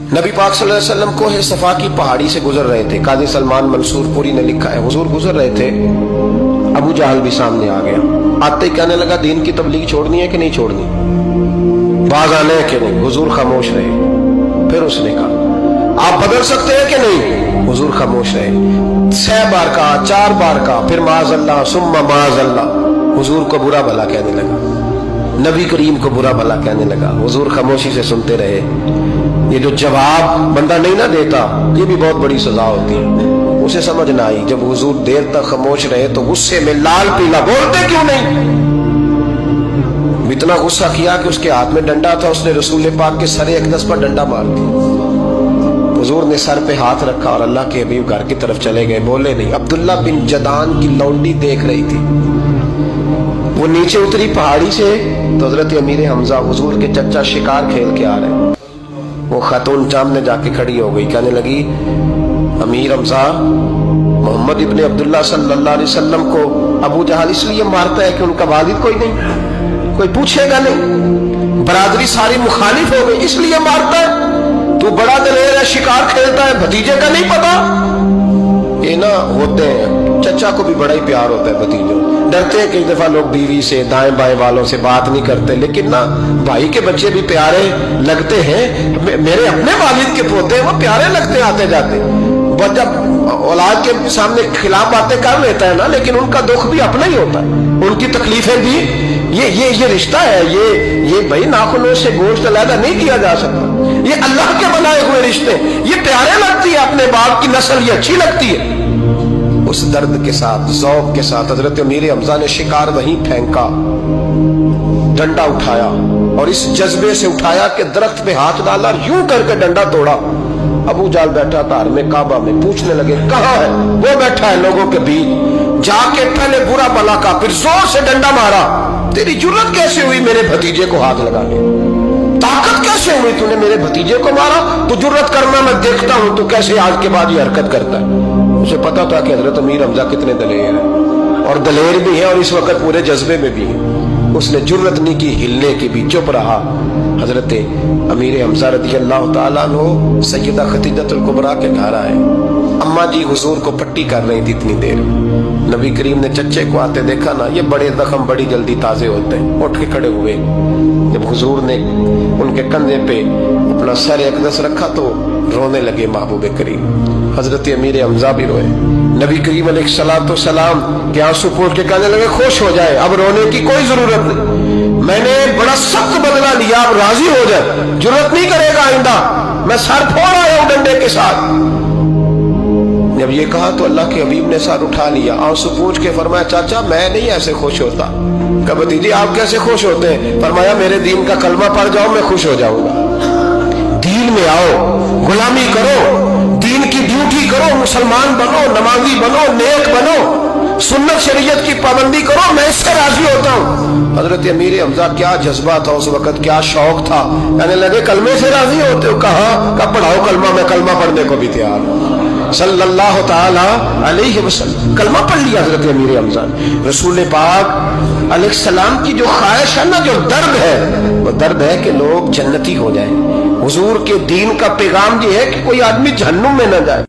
नबी पाक सल्लल्लाहु अलैहि वसल्लम कोहे सफा की पहाड़ी से गुजर रहे थे। काजी सलमान मंसूर पुरी ने लिखा है, हुजूर गुजर रहे थे, अबू जहल भी सामने आ गया। आते ही कहने लगा, दीन की तबलीग छोड़नी है कि नहीं छोड़नी, बाज आने है कि नहीं। हुजूर खामोश रहे। फिर उसने कहा, आप बदल सकते हैं कि नहीं। हुजूर खामोश रहे। 6 बार कहा, 4 बार कहा, फिर माज़अल्लाह सुम्मा माज़अल्लाह। हुजूर को बुरा भला कहने लगा, नबी करीम को बुरा भला कहने लगा। हुजूर खामोशी से सुनते रहे। ये जो जवाब बंदा नहीं ना देता, ये भी बहुत बड़ी सजा होती है। उसे समझ ना आई, जब हुजूर देर तक खामोश रहे तो गुस्से में लाल पीला, बोलते क्यों नहीं। इतना गुस्सा किया कि उसके हाथ में डंडा था, उसने रसूल पाक के सरे अक़दस पर डंडा मार दिया। हुजूर ने सर पे हाथ रखा और अल्लाह के हबीब घर की तरफ चले गए, बोले नहीं। अब्दुल्ला बिन जदान की लौंडी देख रही थी, वो नीचे उतरी पहाड़ी से तो हजरत अमीर हमजा हुजूर के चचा शिकार खेल के आ रहे। वो खातून सामने जाके खड़ी हो गई, कहने लगी, अमीर हमजा, मोहम्मद इब्ने अब्दुल्ला सल्लल्लाहु अलैहि वसल्लम को अबू जहल इसलिए मारता है कि उनका वालिद कोई नहीं, कोई पूछेगा नहीं, बरादरी सारी मुखालिफ हो गई इसलिए मारता है। तू बड़ा दलेर है, शिकार खेलता है, भतीजे का नहीं पता। ये ना होते हैं, चचा को भी बड़ा ही प्यार होता है भतीजों। डरते हैं कई दफा लोग बीवी से, दाएं बाएं वालों से बात नहीं करते, लेकिन ना भाई के बच्चे भी प्यारे लगते हैं। मेरे अपने वालिद के पोते हैं, वो प्यारे लगते आते जाते। वो जब औलाद के सामने खिलाफ बातें कर लेता है ना, लेकिन उनका दुख भी अपना ही होता है, उनकी तकलीफें भी। ये रिश्ता है, ये भाई नाखूनों से गोश्त अलग नहीं किया जा सकता। ये अल्लाह के बनाए हुए रिश्ते, ये प्यारे लगती है, अपने बाप की नस्ल ये अच्छी लगती है। उस दर्द के साथ, ज़ौक़ के साथ हजरत अमीर हमजा ने शिकार वहीं फेंका, डंडा उठाया और इस जज्बे से उठाया कि दरख्त पे हाथ डाला, यूं करके डंडा तोड़ा। अबू जाल बैठा था हर में काबा में, पूछने लगे कहाँ है। वो बैठा है लोगों के बीच। जाके पहले बुरा भला का, फिर जोर से डंडा मारा। तेरी जुर्रत कैसे हुई मेरे भतीजे को हाथ लगाने, ताकत कैसे हुई तूने मेरे भतीजे को मारा। तू जुर्रत करना मैं देखता हूं, तू कैसे आज के बाद ये हरकत करता है। उसे पता था कि हजरत अमीर हमजा कितने दलेर हैं, और दलेर भी है और इस वक्त पूरे जज्बे में भी है। उसने जुर्रत नहीं की हिलने की भी, चुप रहा। हजरत अमीर हमजा रज़ियल्लाहु ताला अन्हु सैयदा खदीजतुल कुबरा के घर आए। अम्मा जी हुजूर को पट्टी कर रही थी इतनी देर। नबी करीम ने चच्चे को आते देखा ना, ये बड़े जख्म बड़ी जल्दी ताजे होते हैं। उठ के खड़े हुए। जब हुजूर ने उनके कंधे पे अपना सर अक़दस रखा तो रोने लगे महबूब करीम। हजरत अमीर हमजा भी रोए। नबी करीम अलैहिस्सलाम के आंसू पोंछ के कहने लगे, खुश हो जाए, अब रोने की कोई जरूरत नहीं, मैंने बड़ा सख्त बदला लिया, अब राजी हो जाए, जरूरत नहीं करेगा आइंदा, मैं सर फोड़ आया हूं डंडे के साथ। जब ये कहा तो अल्लाह के हबीब ने सर उठा लिया, आंसू पोंछ के फरमाया, चाचा मैं नहीं ऐसे खुश होता। कहा भतीजी आप कैसे खुश होते हैं। फरमाया, मेरे दीन का कलमा पढ़ जाओ, मैं खुश हो जाऊंगा। दीन में आओ, गुलामी करो, दीन की ड्यूटी करो, मुसलमान बनो, नमाजी बनो, नेक बनो, सुन्नत शरीयत की पाबंदी करो, मैं इससे राजी होता हूँ। हजरत अमीर हमजा क्या जज्बा था उस वक्त, क्या शौक था। कहने लगे, कलमे से राजी होते हो। कहा पढ़ाओ कलमा, मैं कलमा पढ़ने को भी तैयार हूँ। सल्लल्लाहु ताला अलैहि वसल्लम कलमा पढ़ लिया हजरत अमीर हमजा। रसूल पाक अलैहिस्सलाम की जो ख्वाहिश है ना, जो दर्द है, वो दर्द है कि लोग जन्नती हो जाए। हुजूर के दीन का पैगाम ये है कि कोई आदमी जहन्नुम में न जाए।